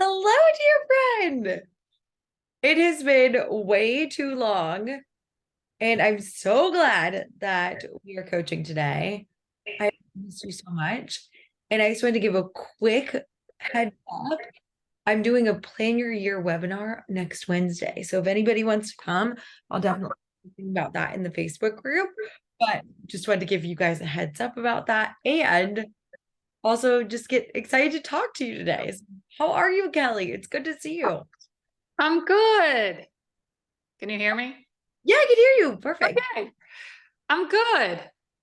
Hello, dear friend. It has been way too long, and I'm so glad that we are coaching today. I miss you so much. And I just wanted to give a quick heads up. I'm doing a plan your year webinar next Wednesday. So if anybody wants to come, I'll definitely think about that in the Facebook group. But just wanted to give you guys a heads up about that. And also just get excited to talk to you today. How are you, Kelly? It's good to see you. I'm good. Can you hear me? Yeah, I can hear you. Perfect. Okay. I'm good.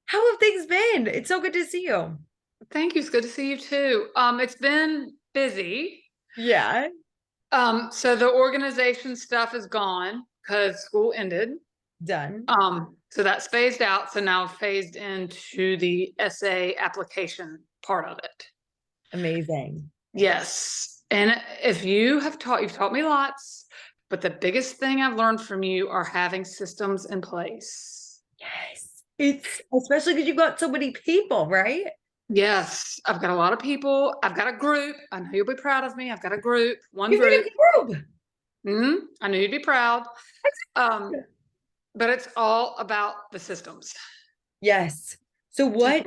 How have things been? It's so good to see you. Thank you. It's good to see you too. It's been busy. Yeah, So the organization stuff is gone because school ended. done. So that's phased out. So now phased into the essay application part of it. Amazing. Yes. And if you've taught me lots, but the biggest thing I've learned from you are having systems in place. Yes. It's especially because you've got so many people, right? Yes, I've got a lot of people. I've got a group. I know you'll be proud of me. I've got a group, one You've got group. a group. I know you'd be proud. But it's all about the systems. Yes. So So what?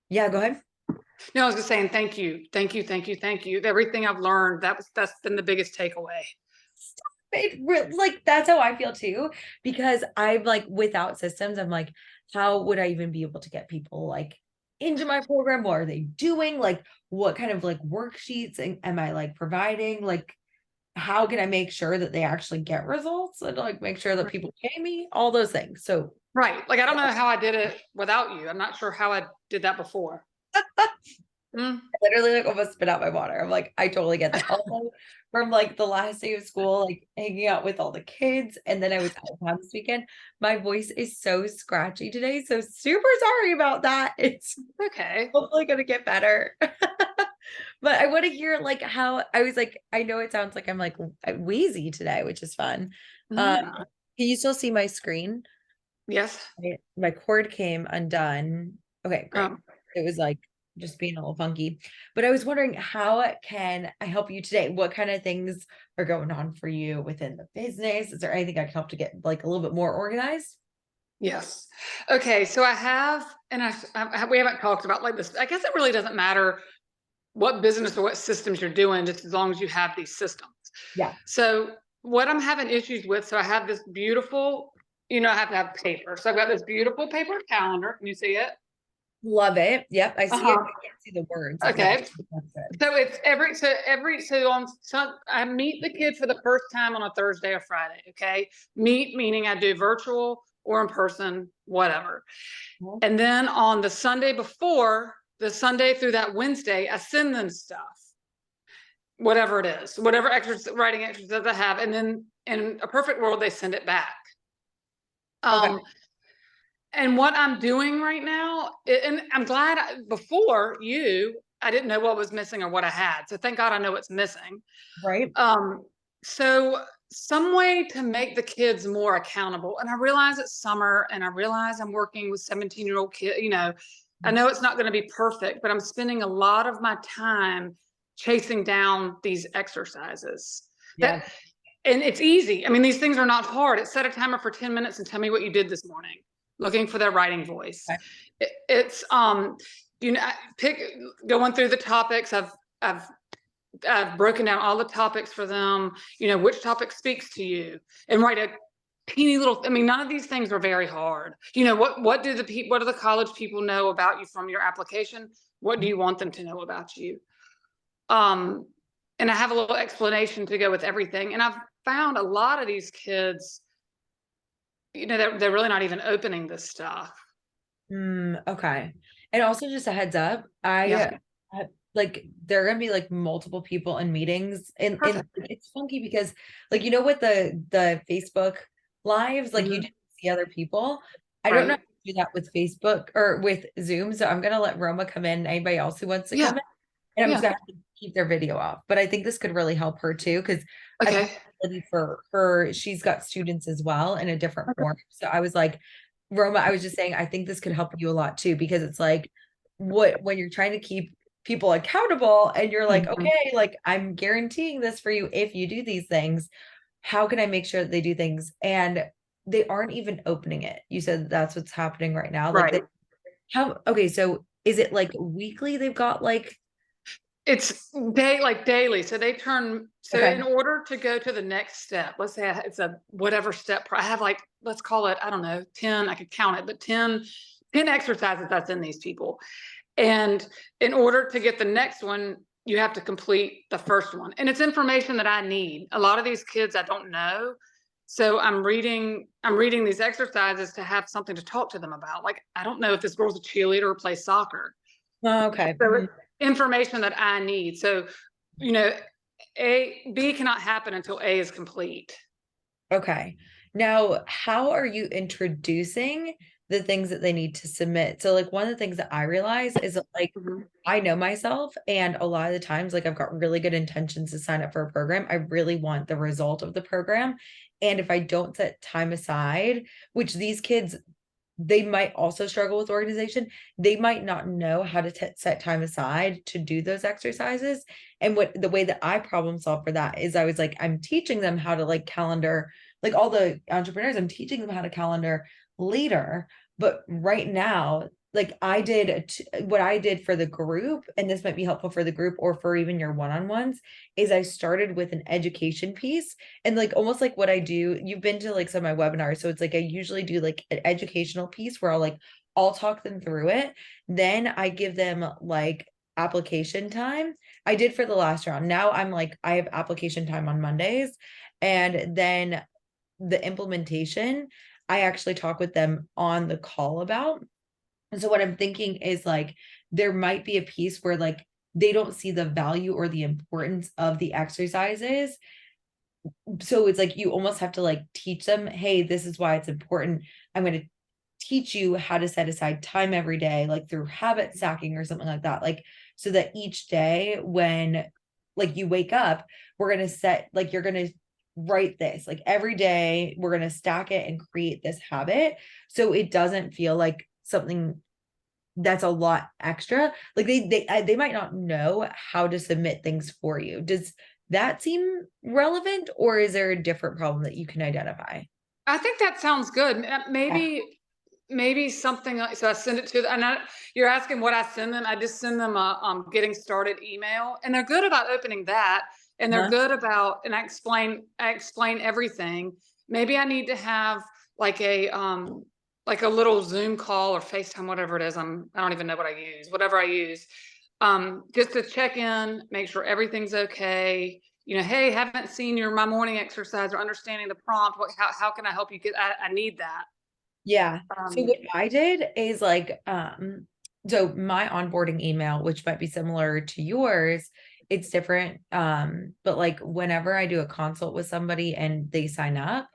Yeah, go ahead. no, I was just saying thank you. Thank you. Thank you. Thank you. Everything I've learned, that's been the biggest takeaway. Like that's how I feel too, because I'm like without systems, I'm like, how would I even be able to get people like into my program? What are they doing? Like, what kind of like worksheets am I like providing? Like, how can I make sure that they actually get results and like make sure that people pay me? All those things. So Right. Like I don't know how I did it without you. I'm not sure how I did that before. Mm. I literally like almost spit out my water. I'm like, I totally get that. Also, from like the last day of school, like hanging out with all the kids, and then I was out of town this weekend. My voice is so scratchy today. So super sorry about that. It's Okay. hopefully gonna get better. But I want to hear like how I was like, I know it sounds like I'm like wheezy today, which is fun. Yeah. Can you still see my screen? Yes. My cord came undone. Okay, great. Um, It was like just being a little funky. But I was wondering, how can I help you today? What kind of things are going on for you within the business? Is there anything I can help to get like a little bit more organized? yes. Okay. So I have, and we haven't talked about like this. I guess it really doesn't matter what business or what systems you're doing, just as long as you have these systems. Yeah. So what I'm having issues with, so I have this beautiful, I have to have paper. So I've got this beautiful paper calendar. Can you see it? Love it. Yep. I see it. Uh-huh. I can't see the words. If that's Okay. good. So it's so on some, I meet the kid for the first time on a Thursday or Friday. Okay. Meet meaning I do virtual or in person, whatever. Mhm. And then on the Sunday before, the Sunday through that Wednesday, I send them stuff, whatever it is, whatever writing exercises I have. And then in a perfect world, they send it back. Okay. And what I'm doing right now, and I'm glad before I didn't know what was missing or what I had. So thank God I know what's missing. Right. So some way to make the kids more accountable. And I realize it's summer and I realize I'm working with 17-year-old kids, I know it's not going to be perfect, but I'm spending a lot of my time chasing down these exercises. Yeah. And it's easy. I mean, these things are not hard. It's set a timer for 10 minutes and tell me what you did this morning, looking for their writing voice. Okay. It's, pick going through the topics. I've broken down all the topics for them, which topic speaks to you, and write a teeny little, I mean, none of these things are very hard. What do the college people know about you from your application? What do you want them to know about you? And I have a little explanation to go with everything. And I've found a lot of these kids, they're really not even opening this stuff. Okay. And also just a heads up, Yeah. like there are gonna be like multiple people in meetings and Perfect. it's funky because like with the Facebook lives, like you Mhm. didn't see other people. I don't know how Right. to do that with Facebook or with Zoom. So I'm gonna let Roma come in, anybody else who wants to Yeah. come in, and I'm just Yeah. gonna have to keep their video off. But I think this could really help her too, because I think Okay. for her, she's got students as well in a different Okay. form. So I was like, Roma, I was just saying, I think this could help you a lot too, because it's like what when you're trying to keep people accountable and you're like, Mhm. okay, like I'm guaranteeing this for you if you do these things. How can I make sure that they do things? And they aren't even opening it. You said that's what's happening right now. Like Right. they how okay, so is it like weekly they've got like It's daily. So they turn, so okay. in order to go to the next step, let's say it's a whatever step, I have like, let's call it, I don't know, 10, I could count it, but 10 exercises that's in these people. And in order to get the next one, you have to complete the first one. And it's information that I need. A lot of these kids I don't know. So I'm reading these exercises to have something to talk to them about. Like, I don't know if this girl's a cheerleader or plays soccer. Okay. So Mhm. it's information that I need. So, you know, B cannot happen until A is complete. Okay. Now, how are you introducing the things that they need to submit? So, like, one of the things that I realize is that, like, Mhm. I know myself, and a lot of the times, like, I've got really good intentions to sign up for a program. I really want the result of the program. And if I don't set time aside, which these kids, they might also struggle with organization. They might not know how to set time aside to do those exercises. And what the way that I problem solve for that is I was like, I'm teaching them how to like calendar, like all the entrepreneurs, I'm teaching them how to calendar later. But right now, like what I did for the group, and this might be helpful for the group or for even your one-on-ones, is I started with an education piece and like almost like what I do, you've been to like some of my webinars. So it's like I usually do like an educational piece where I'll talk them through it. Then I give them like application time. I did for the last round. Now I'm like, I have application time on Mondays. And then the implementation, I actually talk with them on the call about. And so what I'm thinking is like there might be a piece where like they don't see the value or the importance of the exercises, so it's like you almost have to like teach them, hey, this is why it's important. I'm going to teach you how to set aside time every day, like through habit stacking or something like that. Like, so that each day when like you wake up, we're going to set, like, you're going to write this, like every day, we're going to stack it and create this habit. So it doesn't feel like something that's a lot extra. Like they might not know how to submit things for you. Does that seem relevant, or is there a different problem that you can identify? I think that sounds good. Yeah. Maybe something like, so I send it to them, and you're asking what I send them. I just send them a getting started email, and they're good about opening that, and they're Huh? good about, and I explain everything. Maybe I need to have like a little Zoom call or FaceTime, whatever it is. I don't even know what I use, whatever I use, just to check in, make sure everything's okay. Hey, haven't seen my morning exercise or understanding the prompt. How can I help you I need that. Yeah. So Um, what I did is like, so my onboarding email, which might be similar to yours, it's different. But like whenever I do a consult with somebody and they sign up,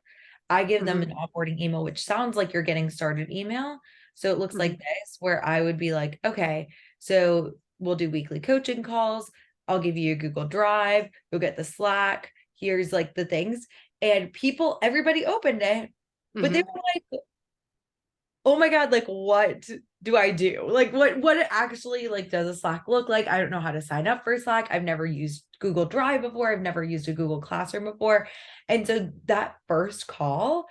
I give them an mhm, onboarding email, which sounds like you're getting started email. So it looks like mhm, this, where I would be like, okay, so we'll do weekly coaching calls. I'll give you a Google Drive. You'll get the Slack. Here's like the things. And everybody opened it, but they mhm. were like, oh my God, like what do I do? Like what it actually like does a Slack look like? I don't know how to sign up for Slack. I've never used Google Drive before. I've never used a Google Classroom before. And so that first call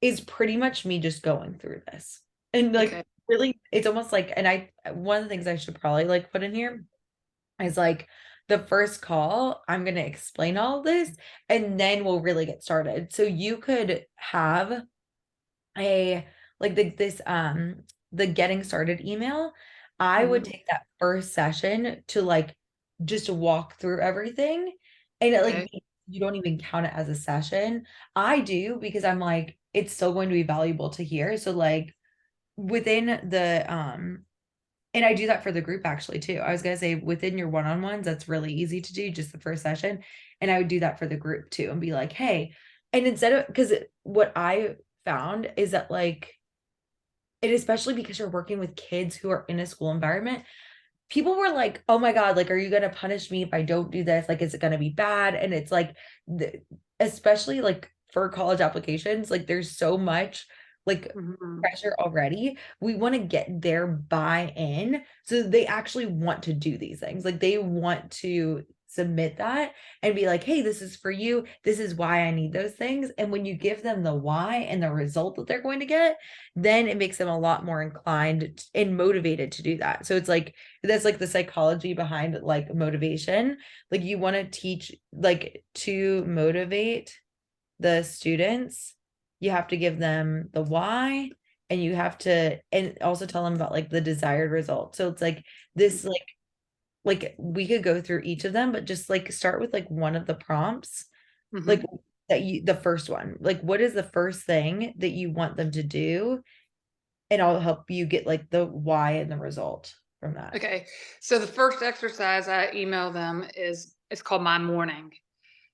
is pretty much me just going through this. And like Okay. really it's almost like, and I one of the things I should probably like put in here is like the first call, I'm going to explain all of this and then we'll really get started. So you could have a like the getting started email. I would Mhm. take that first session to like just walk through everything, and it like Okay. you don't even count it as a session. I do because I'm like it's still going to be valuable to hear. So like within the and I do that for the group actually too. I was gonna say within your one-on-ones, that's really easy to do, just the first session. And I would do that for the group too and be like, hey, and instead of because what I found is that like, and especially because you're working with kids who are in a school environment, people were like, oh my God, like, are you gonna punish me if I don't do this? Like, is it gonna be bad? And it's like especially like for college applications, like there's so much like Mhm. pressure already. We want to get their buy-in so they actually want to do these things. Like they want to submit that and be like, hey, this is for you. This is why I need those things. And when you give them the why and the result that they're going to get, then it makes them a lot more inclined and motivated to do that. So it's like that's like the psychology behind like motivation. Like you want to teach like to motivate the students, you have to give them the why, and you have to and also tell them about like the desired result. So it's like this like we could go through each of them, but just like start with like one of the prompts, like Mhm. that you the first one. Like what is the first thing that you want them to do? And I'll help you get like the why and the result from that. Okay. So the first exercise I email them is it's called My Morning.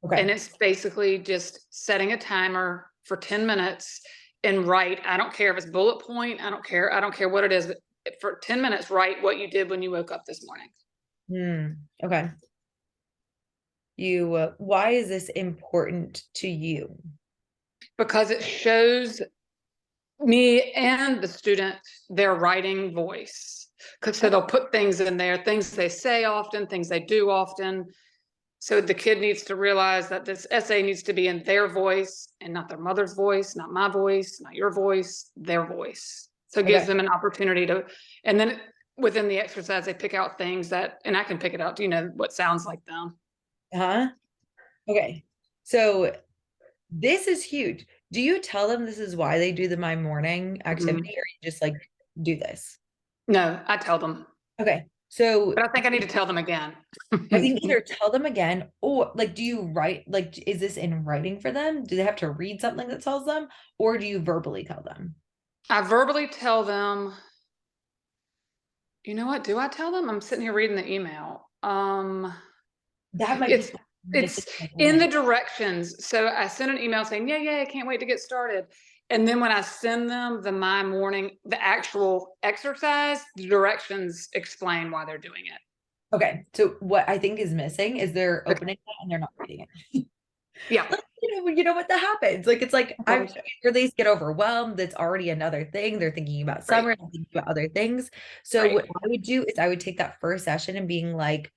And Okay. it's basically just setting a timer for 10 minutes and write. I don't care if it's bullet point. I don't care what it is, but for 10 minutes, write what you did when you woke up this morning. Okay. You why is this important to you? Because it shows me and the student their writing voice. Because so they'll put things in there, things they say often, things they do often. So the kid needs to realize that this essay needs to be in their voice and not their mother's voice, not my voice, not your voice, their voice. So it gives Okay. them an opportunity to, and then within the exercise, they pick out things that, and I can pick it out, you know, what sounds like them. Huh? Okay. So this is huge. Do you tell them this is why they do the my morning Mhm. activity, or you just like do this? No, I tell them, Okay. So but I think I need to tell them again. I think either tell them again or like do you write like is this in writing for them? Do they have to read something that tells them, or do you verbally tell them? I verbally tell them, you know what? Do I tell them? I'm sitting here reading the email. That might be It's something missing it's like in the link. directions. So I sent an email saying, yeah, I can't wait to get started. And then when I send them the My Morning, the actual exercise, the directions explain why they're doing it. Okay. So what I think is missing is they're Okay. opening it and they're not reading it. Yeah. Like, you know what that happens. Like it's like I'm Right. sure they get overwhelmed. That's already another thing. They're thinking about Right. summer, they're thinking about other things. So Right. what I would do is I would take that first session and being like,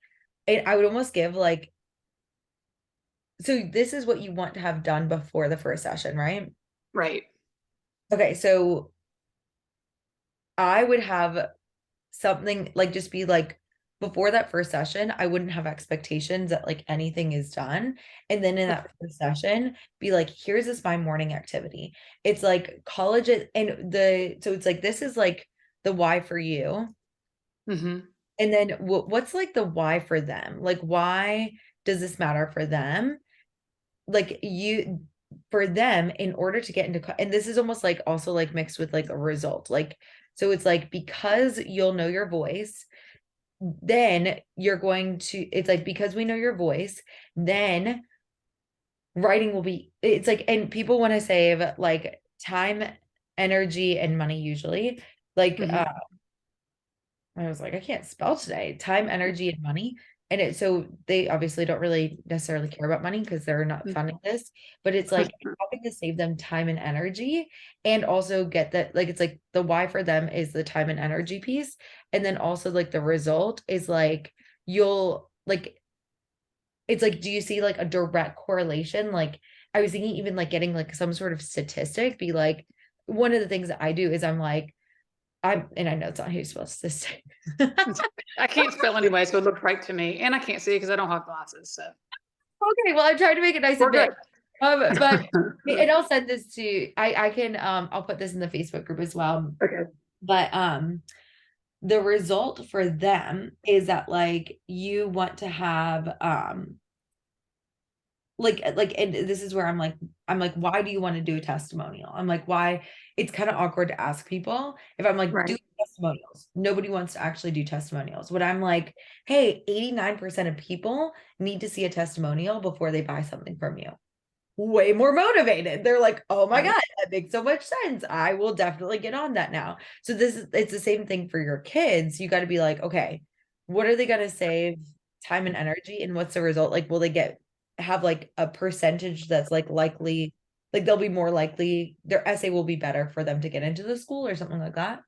and I would almost give like, so this is what you want to have done before the first session, right? Right. Okay, so I would have something like just be like before that first session, I wouldn't have expectations that like anything is done. And then in that first session, be like, here's this my morning activity. It's like college and the so it's like this is like the why for you. Mm-hmm. And then what's like the why for them? Like why does this matter for them? Like you for them in order to get into and this is almost like also like mixed with like a result. Like so it's like because you'll know your voice, then you're going to it's like because we know your voice, then writing will be it's like and people want to save like time, energy, and money usually. Like Mm-hmm. I was like, I can't spell today. Time, energy, and money. And it so they obviously don't really necessarily care about money because they're not funding this, but it's like helping to save them time and energy and also get that like it's like the why for them is the time and energy piece. And then also like the result is like you'll like it's like, do you see like a direct correlation? Like I was thinking even like getting like some sort of statistic, be like one of the things that I do is I'm like and I know it's not how you spell statistic. I can't spell anyway, so it looked right to me. And I can't see because I don't have glasses. So Okay, well, I'm trying to make it nice and we're big. good. But and I'll send this to I can I'll put this in the Facebook group as well. Okay. But the result for them is that like you want to have like and this is where I'm like why do you want to do a testimonial? I'm like why it's kind of awkward to ask people if I'm like do Right. testimonials. Nobody wants to actually do testimonials. What I'm like, hey, 89% of people need to see a testimonial before they buy something from you. Way more motivated. They're like, oh my Right. God, that makes so much sense. I will definitely get on that now. So this is it's the same thing for your kids. You got to be like, okay, what are they gonna save time and energy? And what's the result? Like, will they get have like a percentage that's like likely Like they'll be more likely, their essay will be better for them to get into the school or something like that?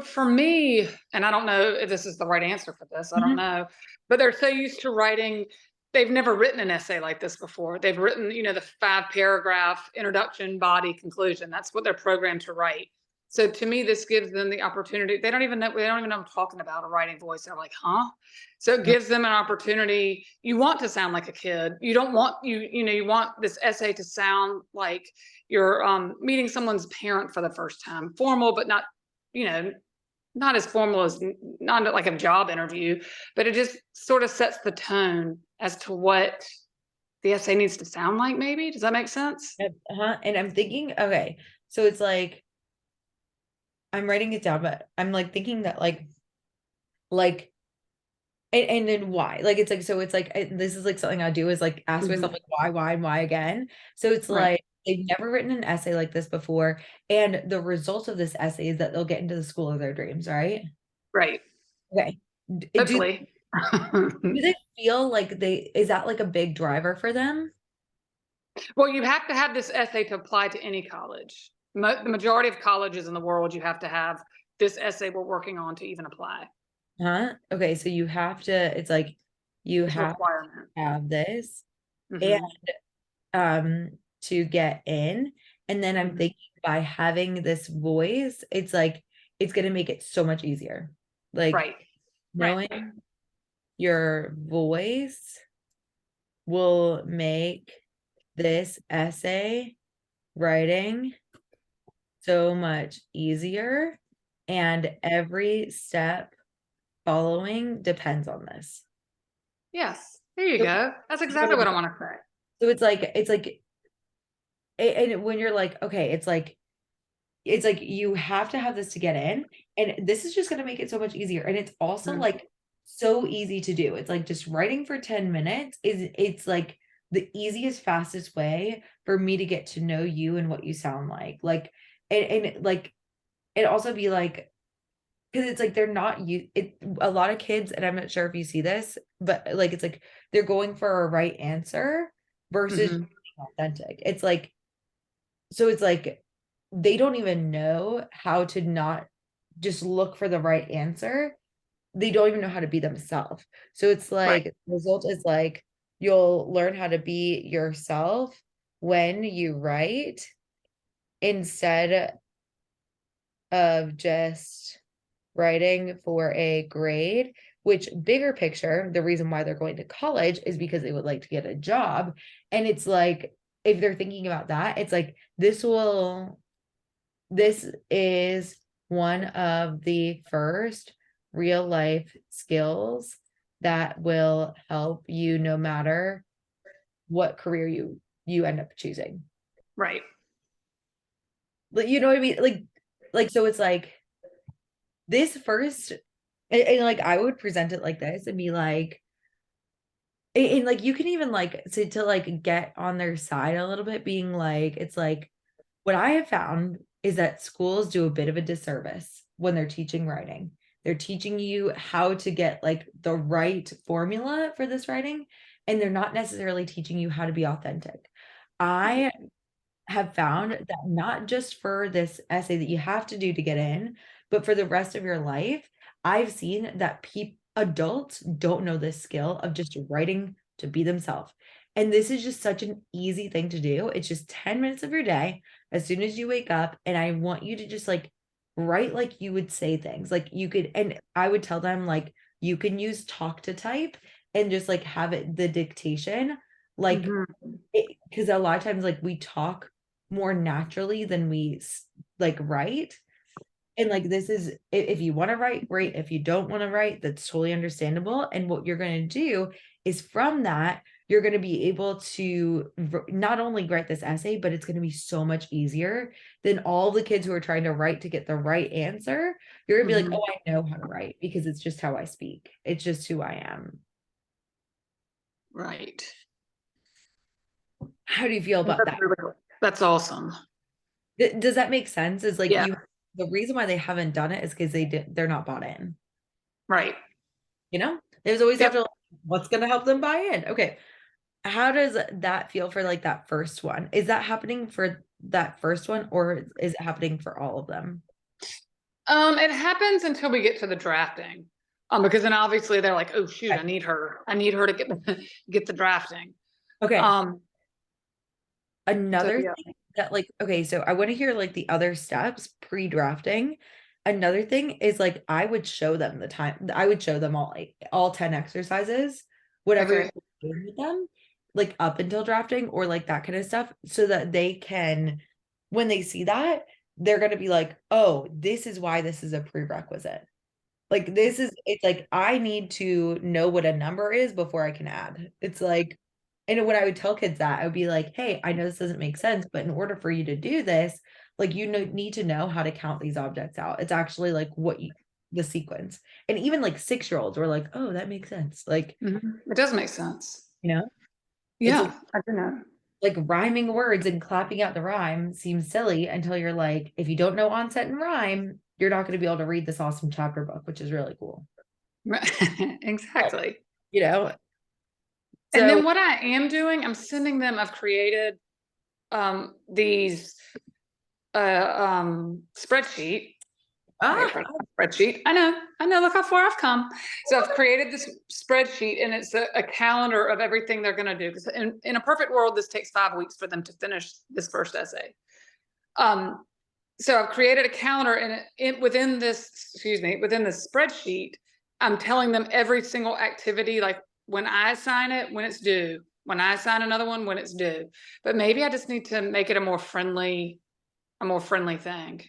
For me, and I don't know if this is the right answer for this, I don't Mhm. know, but they're so used to writing, they've never written an essay like this before. They've written, the 5 paragraph introduction, body, conclusion. That's what they're programmed to write. So to me, this gives them the opportunity. They don't even know I'm talking about a writing voice. They're like, huh? So it gives them an opportunity. You want to sound like a kid. You don't want you want this essay to sound like you're meeting someone's parent for the first time, formal, but not you know, not as formal as not like a job interview, but it just sort of sets the tone as to what the essay needs to sound like, maybe. Does that make sense? Uh-huh. And I'm thinking, okay, so it's like I'm writing it down, but I'm like thinking that like and then why? Like it's like so it's like this is like something I do is like ask myself Mhm. like why and why again. So it's Right. like they've never written an essay like this before, and the result of this essay is that they'll get into the school of their dreams, right? Right. Okay. Hopefully. Do they feel like they is that like a big driver for them? Well, you have to have this essay to apply to any college. The majority of colleges in the world, you have to have this essay we're working on to even apply. Huh? Okay, so you have to, it's like you It's a have requirement. to have this and Hmm. to get in. And then I'm Hmm. thinking by having this voice, it's like it's gonna make it so much easier. Like Right. Right. knowing your voice will make this essay writing so much easier, and every step following depends on this. Yes. There you So, go. That's you know what exactly I mean? what I want to say. So it's like and when you're like, okay, it's like you have to have this to get in, and this is just going to make it so much easier. And it's also Mhm. like so easy to do. It's like just writing for 10 minutes is it's like the easiest, fastest way for me to get to know you and what you sound like. Like and like it also be like because it's like they're not you it a lot of kids, and I'm not sure if you see this, but like it's like they're going for a right answer versus Mhm. being authentic. It's like so it's like they don't even know how to not just look for the right answer. They don't even know how to be themselves. So it's Right. like the result is like you'll learn how to be yourself when you write instead of just writing for a grade, which bigger picture, the reason why they're going to college is because they would like to get a job. And it's like, if they're thinking about that, it's like this is one of the first real life skills that will help you no matter what career you end up choosing. Right. Like you know what I mean? Like so it's like this first and like I would present it like this and be like and like you can even like to like get on their side a little bit, being like it's like what I have found is that schools do a bit of a disservice when they're teaching writing. They're teaching you how to get like the right formula for this writing, and they're not necessarily teaching you how to be authentic. I have found that not just for this essay that you have to do to get in, but for the rest of your life, I've seen that people adults don't know this skill of just writing to be themselves. And this is just such an easy thing to do. It's just 10 minutes of your day as soon as you wake up. And I want you to just like write like you would say things. Like you could, and I would tell them like you can use talk to type and just like have it the dictation. Like Mhm. because a lot of times like we talk more naturally than like write, and like this is if you want to write great, if you don't want to write that's totally understandable, and what you're going to do is from that you're going to be able to not only write this essay, but it's going to be so much easier than all the kids who are trying to write to get the right answer. You're going to be like, Mhm. oh, I know how to write because it's just how I speak, it's just who I am. Right. How do you feel about That's that? really cool. That's awesome. Does that make sense? Is like Yeah. you the reason why they haven't done it is because they're not bought in. Right. You know? There's always have Yep. to what's gonna help them buy in. Okay. how does that feel for like that first one? Is that happening for that first one, or is it happening for all of them? It happens until we get to the drafting. Because then obviously they're like, oh shoot, Okay. I need her to get get the drafting. Okay. Um, so Another yeah. thing that like, okay, so I want to hear like the other steps pre-drafting. Another thing is like I would show them the time. I would show them all like all 10 exercises, whatever you're Okay. doing with them, like up until drafting or like that kind of stuff, so that they can, when they see that, they're gonna be like, oh, this is why this is a prerequisite. Like this is, it's like I need to know what a number is before I can add. It's like, and when I would tell kids that, I would be like, hey, I know this doesn't make sense, but in order for you to do this, like you need to know how to count these objects out. It's actually like the sequence. And even like 6-year-olds were like, oh, that makes sense. Like, It does make sense. you know, it's Yeah, I do know. like rhyming words and clapping out the rhyme seems silly until you're like, if you don't know onset and rhyme, you're not going to be able to read this awesome chapter book, which is really cool. Exactly. You know, And so then what I am doing, I'm sending them, I've created these spreadsheet. Wait for ah, it, spreadsheet. I know, look how far I've come. So I've created this spreadsheet and it's a calendar of everything they're gonna do. Because in a perfect world, this takes 5 weeks for them to finish this first essay. So I've created a calendar and within this, excuse me, within this spreadsheet, I'm telling them every single activity, like when I assign it, when it's due, when I assign another one, when it's due. But maybe I just need to make it a more friendly thing.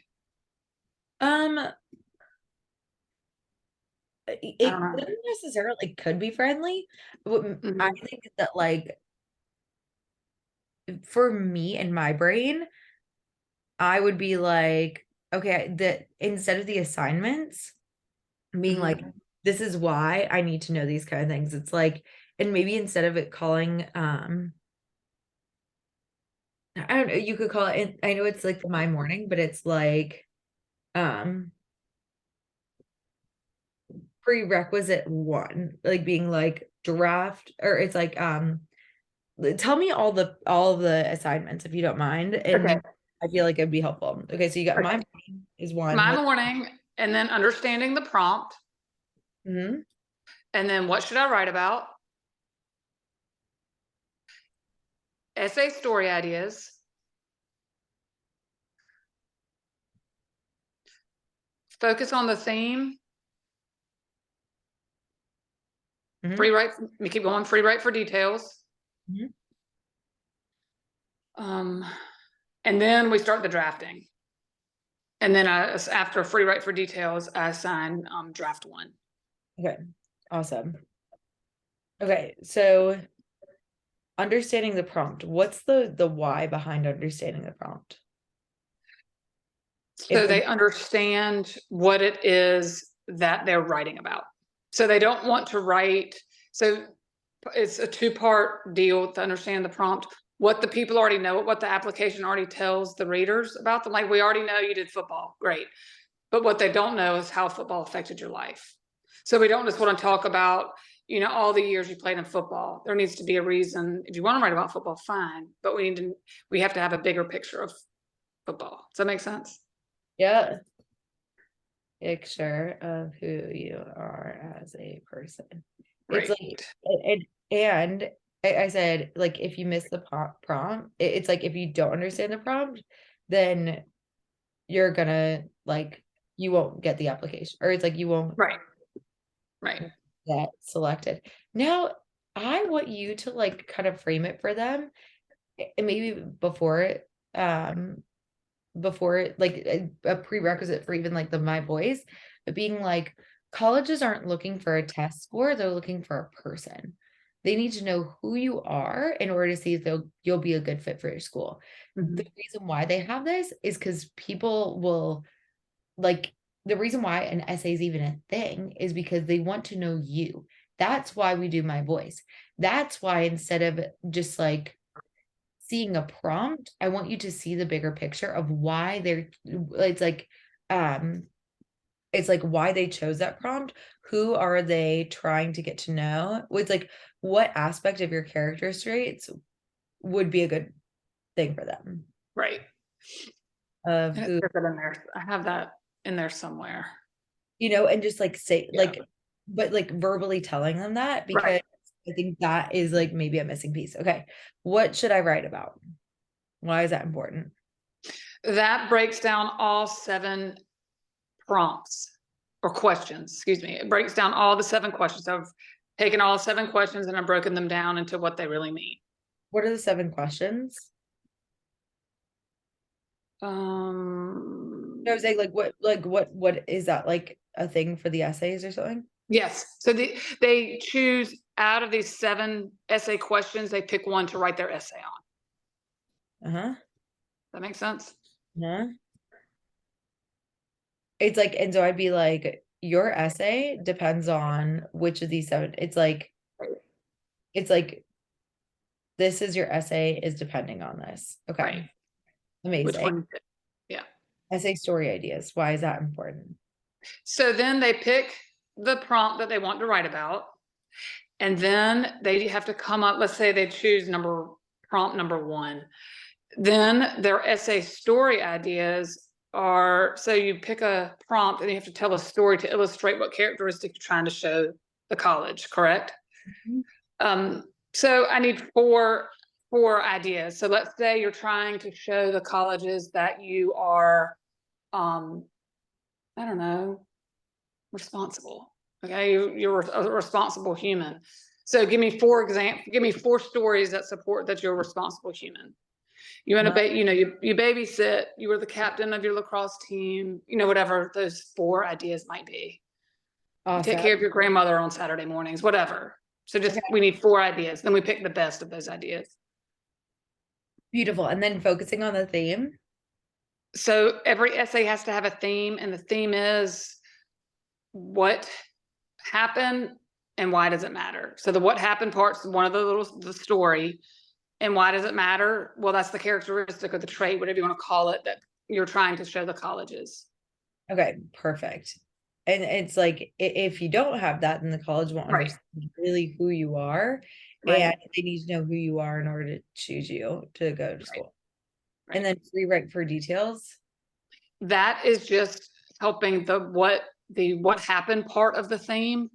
um, I it don't know. couldn't necessarily could be friendly. I Mhm. think that like for me and my brain, I would be like, okay, that instead of the assignments being like, Mhm. this is why I need to know these kind of things. It's like, and maybe instead of it calling, I don't know, you could call it, I know it's like the my morning, but it's like, um, prerequisite one, like being like draft, or it's like, tell me all of the assignments if you don't mind, Okay. and I feel like it'd be helpful. Okay, so you got my Okay. morning is one. My What? morning, and then understanding the prompt, Mhm. and then what should I write about? Essay story ideas, focus on the theme, Mhm. free write, we keep going, free write for details. Mhm. Um, and then we start the drafting. And then after free write for details, I assign draft one. Okay, awesome. Okay, so understanding the prompt. What's the why behind understanding the prompt? If So they understand what it is that they're writing about. So they don't want to write. So it's a two-part deal to understand the prompt. What the people already know, what the application already tells the readers about them. Like, we already know you did football, great. But what they don't know is how football affected your life. So we don't just want to talk about, all the years you played in football. There needs to be a reason. If you want to write about football, fine. But we have to have a bigger picture of football. Does that make sense? yeah, picture of who you are as a person. It's Great. like, and I said, like, if you miss the prompt, it's like if you don't understand the prompt, then you're gonna like you won't get the application, or it's like you won't Right. Right. get selected. Now, I want you to like kind of frame it for them, and maybe um, before like a prerequisite for even like the my voice, but being like colleges aren't looking for a test score, they're looking for a person. They need to know who you are in order to see if you'll be a good fit for your school. The Mhm. reason why they have this is because people will like, the reason why an essay is even a thing is because they want to know you. That's why we do my voice. That's why instead of just like seeing a prompt, I want you to see the bigger picture of why they're, it's like, um It's like why they chose that prompt. Who are they trying to get to know? It's like what aspect of your character traits would be a good thing for them Right. of And it who, says it in there. I have that in there somewhere. and just like say Yeah. but like verbally telling them that because Right. I think that is like maybe a missing piece. Okay. What should I write about? Why is that important? That breaks down all 7 prompts or questions, excuse me. It breaks down all the 7 questions. I've taken all 7 questions and I've broken them down into what they really mean. What are the 7 questions? I was saying what is that like a thing for the essays or something? Yes. So they choose out of these 7 essay questions, they pick one to write their essay on. Uh-huh. That makes sense? Yeah. It's like, and so I'd be like, your essay depends on which of these 7. It's like this is your essay is depending on this. Okay. Right. Which Amazing. one? Yeah. Essay story ideas. Why is that important? So then they pick the prompt that they want to write about. And then they have to come up, let's say they choose prompt number 1. Then their essay story ideas are, so you pick a prompt and you have to tell a story to illustrate what characteristic you're trying to show the college, correct? So I need four ideas. So let's say you're trying to show the colleges that you are, I don't know, responsible. Okay, you're a responsible human. So give me 4 stories that support that you're a responsible human. You want to, you babysit, you were the captain of your lacrosse team, whatever those 4 ideas might be. You take Awesome. care of your grandmother on Saturday mornings, whatever. So just, we need 4 ideas. Then we pick the best of those ideas. Beautiful. And then focusing on the theme. So every essay has to have a theme, and the theme is what happened and why does it matter? So the what happened part's one of the story. And why does it matter? Well, that's the characteristic or the trait, whatever you want to call it, that you're trying to show the colleges. Okay, perfect. And it's like if you don't have that, then the college won't Right. understand really who you are. Right. And they need to know who you are in order to choose you to go to school. Right. And then rewrite for details. That is just helping the what happened part of the theme.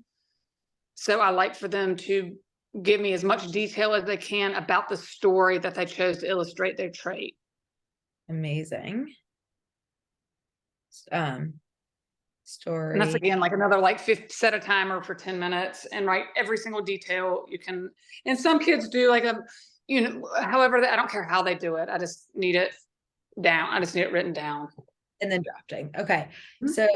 So I like for them to give me as much detail as they can about the story that they chose to illustrate their trait. Amazing. Story. And that's again like another set a timer for 10 minutes and write every single detail you can. And some kids do like however, I don't care how they do it. I just need it down. I just need it written down. And then drafting. Okay. So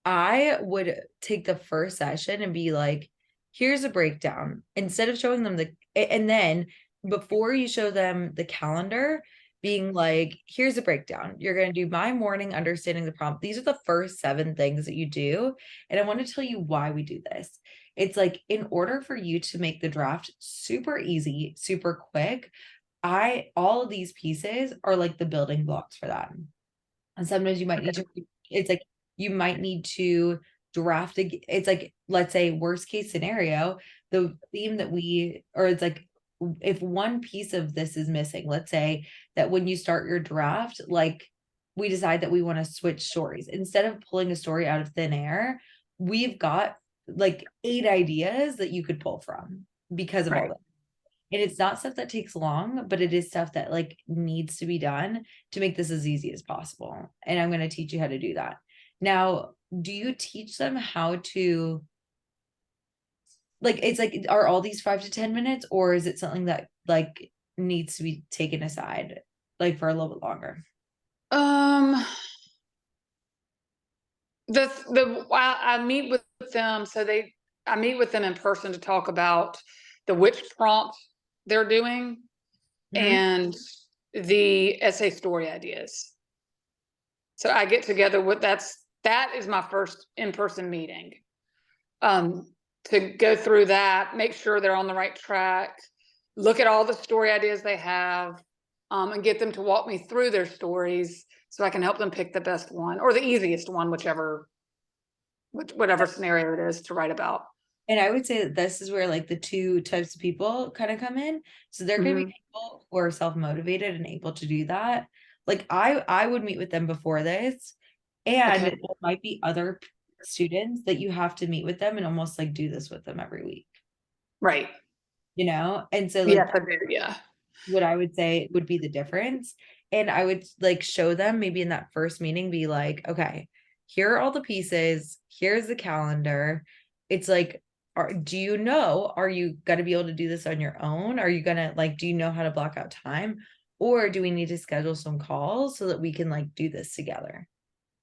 I would take the first session and be like, here's a breakdown. Instead of showing them and then before you show them the calendar, being like, here's a breakdown. You're going to do my morning understanding the prompt. These are the first 7 things that you do. And I want to tell you why we do this. It's like, in order for you to make the draft super easy, super quick, all of these pieces are like the building blocks for that. And sometimes you might need to, it's like, you might need to draft it's like, let's say worst case scenario, the theme it's like, if one piece of this is missing, let's say that when you start your draft, like we decide that we want to switch stories, instead of pulling a story out of thin air, we've got like 8 ideas that you could pull from because of all that. And it's not stuff that takes long, but it is stuff that like needs to be done to make this as easy as possible. And I'm going to teach you how to do that. Now, do you teach them how to, like, it's like, are all these 5 to 10 minutes, or is it something that like needs to be taken aside like for a little bit longer? I meet with them, I meet with them in person to talk about which prompt they're doing and the essay story ideas. So I get together that is my first in-person meeting. To go through that, make sure they're on the right track, look at all the story ideas they have, and get them to walk me through their stories so I can help them pick the best one or the easiest one, whichever whatever scenario it is to write about. And I would say that this is where like the two types of people kind of come in. So there could be Mhm. people who are self-motivated and able to do that. Like I would meet with them before this, and Okay. there might be other students that you have to meet with them and almost like do this with them every week, Right. And so like Yes, I do. Yeah. what I would say would be the difference. And I would like show them maybe in that first meeting, be like, okay, here are all the pieces, here's the calendar. It's like, do you know, are you going to be able to do this on your own? Are you going to like, do you know how to block out time? Or do we need to schedule some calls so that we can like do this together?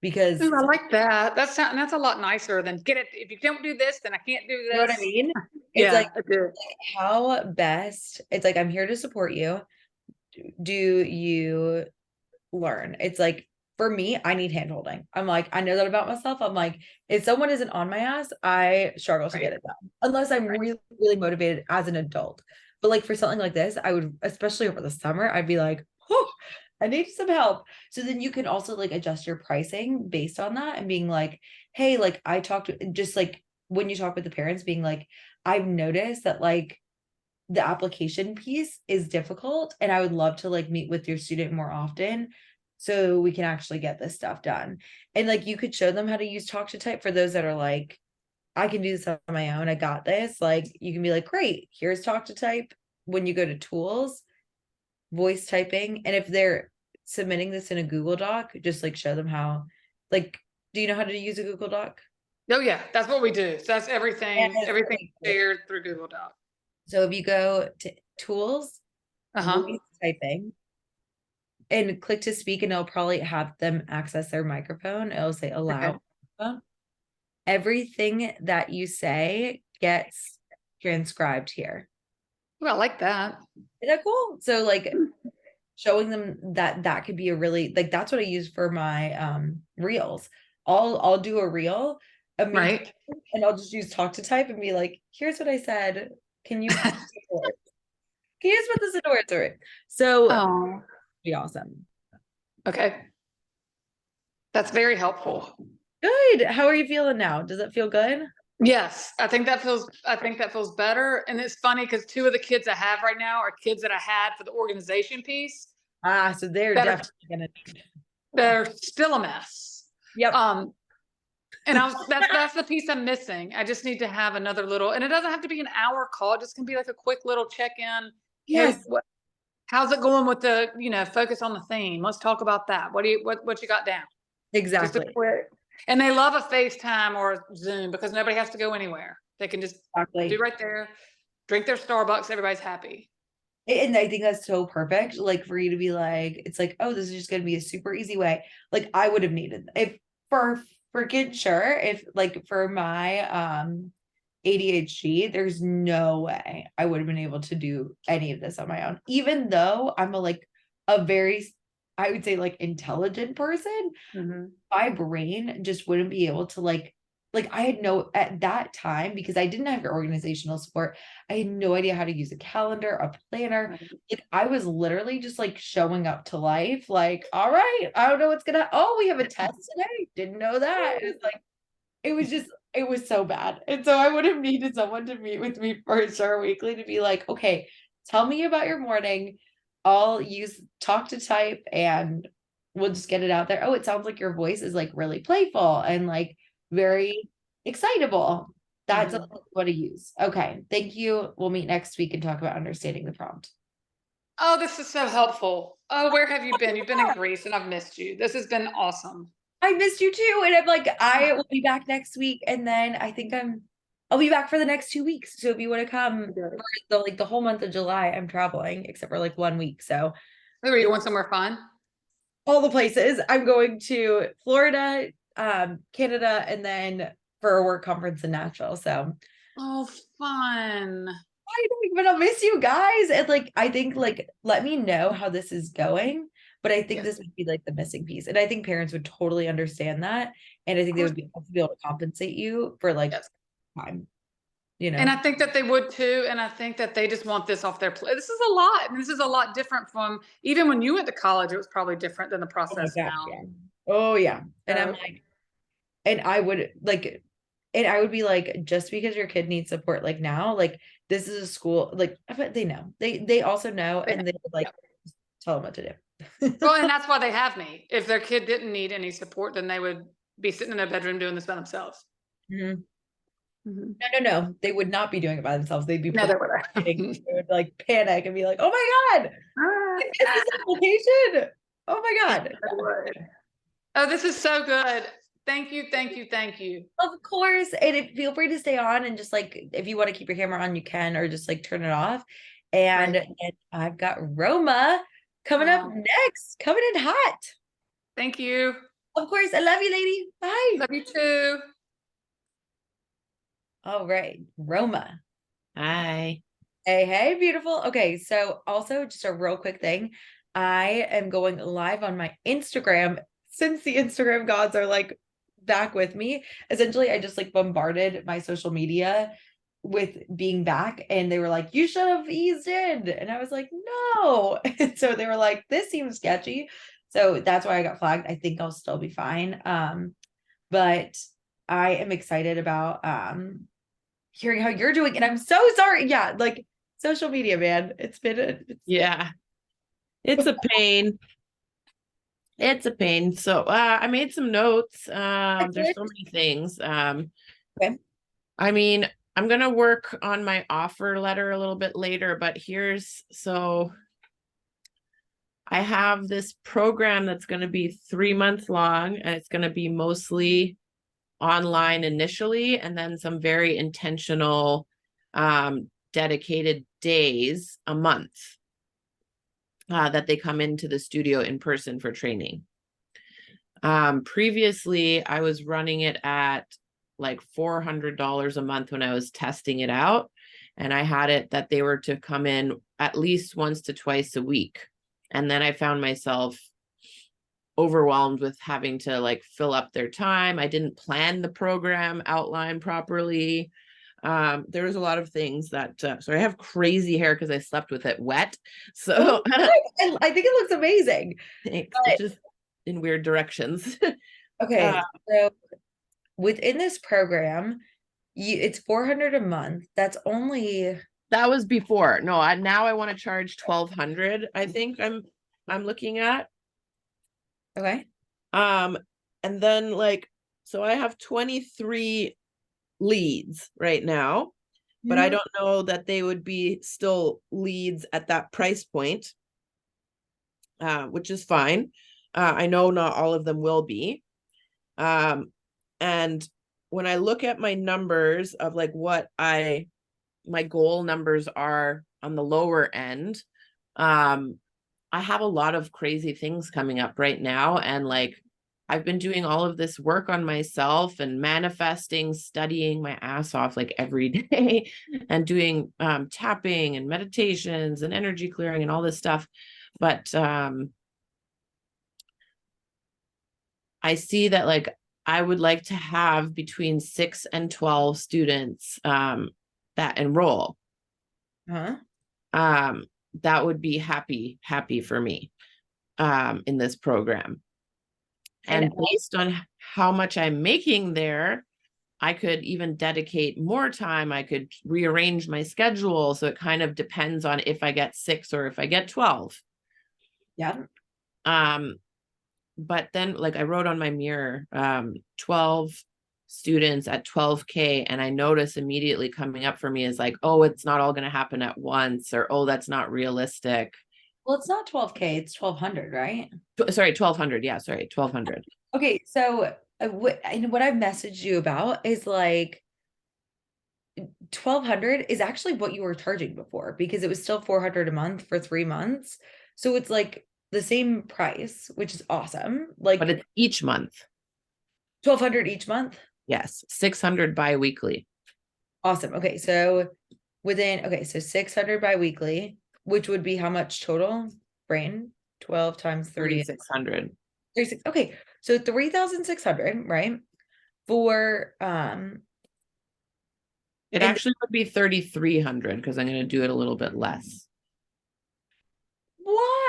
Because Ooh, I like that. That's a lot nicer than get it. If you don't do this, then I can't do you know what I this. mean? It's Yeah, like I do. how best, it's like, I'm here to support you. Do you learn? It's like for me, I need hand holding. I'm like, I know that about myself. I'm like, if someone isn't on my ass, I struggle to Right. get it done unless I'm Right. really, really motivated as an adult. But like for something like this, I would, especially over the summer, I'd be like, oh, I need some help. So then you can also like adjust your pricing based on that and being like, hey, like I talked to just like when you talk with the parents, being like, I've noticed that like the application piece is difficult and I would love to like meet with your student more often so we can actually get this stuff done. And like you could show them how to use talk to type for those that are like, I can do this on my own, I got this. Like you can be like, great, here's talk to type. When you go to tools, voice typing, and if they're submitting this in a Google Doc, just like show them how. Like, do you know how to use a Google Doc? Oh yeah, that's what we do. So that's And everything shared through Google Doc. so if you go to tools, Uh-huh. voice typing, and click to speak, and it'll probably have them access their microphone. It'll say Okay. allow microphone. Everything that you say gets transcribed here. Well, I like that. Is that cool? So like showing them that that could be a really like that's what I use for my reels. I'll do a reel of me Right. talking, and I'll just use talk to type and be like, here's what I said. Can you put this into words? Can you just put this into words? All right. So Oh, be awesome. okay. That's very helpful. Good. How are you feeling now? Does it feel good? Yes, I think that feels better. And it's funny because two of the kids I have right now are kids that I had for the organization piece Ah, so they're that are definitely gonna need. they're still a mess. Yep, Um, and that's the piece I'm missing. I just need to have another little, and it doesn't have to be an hour call. It just can be like a quick little check-in. Hey, yes, how's it going with the, focus on the theme? Let's talk about that. What you got down? Just a exactly. quick. And they love a FaceTime or a Zoom because nobody has to go anywhere. They can just do Exactly. right there, drink their Starbucks, everybody's happy. And I think that's so perfect. Like for you to be like, it's like, oh, this is just gonna be a super easy way. Like I would have needed if for freaking sure, if like for my ADHD, there's no way I would have been able to do any of this on my own, even though I'm a very, I would say like intelligent person. Mhm. My brain just wouldn't be able to like I had no at that time because I didn't have your organizational support. I had no idea how to use a calendar, a planner. Right. Like I was literally just like showing up to life like, all right, I don't know what's gonna, oh, we have a test today. Didn't know that. It was like it was so bad. And so I would have needed someone to meet with me for sure weekly to be like, okay, tell me about your morning. I'll use talk to type and we'll just get it out there. Oh, it sounds like your voice is like really playful and like very excitable. That's Mhm. what to use. Okay. Thank you. We'll meet next week and talk about understanding the prompt. Oh, this is so helpful. Oh, where have you been? You've been in Greece and I've missed you. This has been awesome. I missed you too. And I'm like, I will be back next week. And then I think I'll be back for the next 2 weeks. So if you want to come Good. for the whole month of July, I'm traveling except for like 1 week. So Were you going somewhere fun? all the places. I'm going to Florida, Canada, and then for a work conference in Nashville. So Oh, fun. I don't even I'll miss you guys. And like I think like let me know how this is going. But I think Yes, this would be like the missing piece. And I think parents would totally understand that. And I of think they course. would be able to compensate you for like Yes. time, you And know? I think that they would too. And I think that they just want this off their plate. This is a lot. And this is a lot different from even when you went to college, it was probably different than the Oh my process gosh, now. yeah. Oh yeah. And I'm So, like, and I would like And I would be like, just because your kid needs support like now, like this is a school, like I bet they know. They also know They know. and they would like Yep. tell them what to Well, do. and that's why they have me. If their kid didn't need any support, then they would be sitting in their bedroom doing this by themselves. Mhm. Mhm. No, no, no. They would not be doing it by themselves. They'd be No, they would. participating. They would like panic and be like, oh my God, I missed this application. Oh my God. They would. Oh, this is so good. Thank you, thank you, thank you. Of course. And feel free to stay on and just like if you want to keep your camera on, you can, or just like turn it off. Great. And I've got Roma coming up next, coming in hot. Thank you. Of course. I love you, lady. Bye. Love you too. All right. Roma. Hi. Hey, hey, beautiful. Okay, so also just a real quick thing. I am going live on my Instagram since the Instagram gods are like back with me. Essentially, I just like bombarded my social media with being back, and they were like, you should have eased in. And I was like, no. And so they were like, this seems sketchy. So that's why I got flagged. I think I'll still be fine. But I am excited about hearing how you're doing. And I'm so sorry. Yeah, like social media, man. It's been Yeah, it's a pain. It's a pain. So I made some notes. There's so many things. okay. I mean, I'm gonna work on my offer letter a little bit later, but so I have this program that's gonna be 3 months long, and it's gonna be mostly online initially, and then some very intentional dedicated days a month that they come into the studio in person for training. Previously, I was running it at like $400 a month when I was testing it out. And I had it that they were to come in at least once to twice a week. And then I found myself overwhelmed with having to like fill up their time. I didn't plan the program outline properly. There was a lot of things that so I have crazy hair because I slept with it wet. So I think it looks amazing. it's But, just in weird directions. okay, so within this program, it's 400 a month. That's only That was before. No, now I want to charge 1,200. I think I'm looking at. okay. And then like so I have 23 leads right now, but I Mhm. don't know that they would be still leads at that price point, which is fine. I know not all of them will be. And when I look at my numbers of like my goal numbers are on the lower end, I have a lot of crazy things coming up right now. And like, I've been doing all of this work on myself and manifesting, studying my ass off like every day and doing tapping and meditations and energy clearing and all this stuff. But I see that like I would like to have between 6 and 12 students that enroll. Huh? That would be happy for me in this program. And based on how much I'm making there, I could even dedicate more time. I could rearrange my schedule. So it kind of depends on if I get 6 or if I get 12. Yeah. But then like I wrote on my mirror, 12 students at 12K. And I notice immediately coming up for me is like, oh, it's not all going to happen at once, or, oh, that's not realistic. Well, it's not 12K, it's 1,200, right? Sorry, 1,200. Yeah, sorry, 1,200. Okay, so what I've messaged you about is like 1,200 is actually what you were charging before because it was still 400 a month for 3 months. So it's like the same price, which is awesome. Like But it's each month. 1,200 each month. Yes, 600 bi-weekly. Awesome. Okay, so so 600 bi-weekly, which would be how much total? Brain 12 times 30. 3,600. 36. Okay, so 3,600, right? For It and actually would be 3,300 because I'm going to do it a little bit less.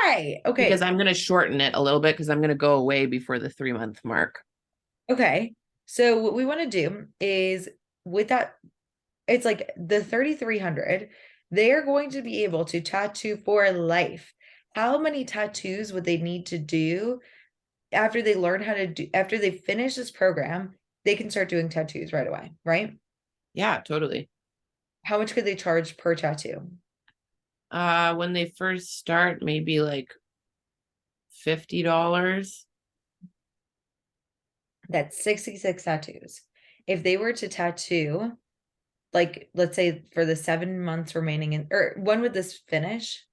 why? Okay. Because I'm going to shorten it a little bit because I'm going to go away before the 3-month mark. Okay. So what we want to do is with that, it's like the 3,300, they're going to be able to tattoo for life. How many tattoos would they need to do after they learn how to do, after they finish this program, they can start doing tattoos right away, right? Yeah, totally. How much could they charge per tattoo? When they first start, maybe like $50. That's 66 tattoos. If they were to tattoo, like, let's say for the 7 months remaining in, or when would this finish?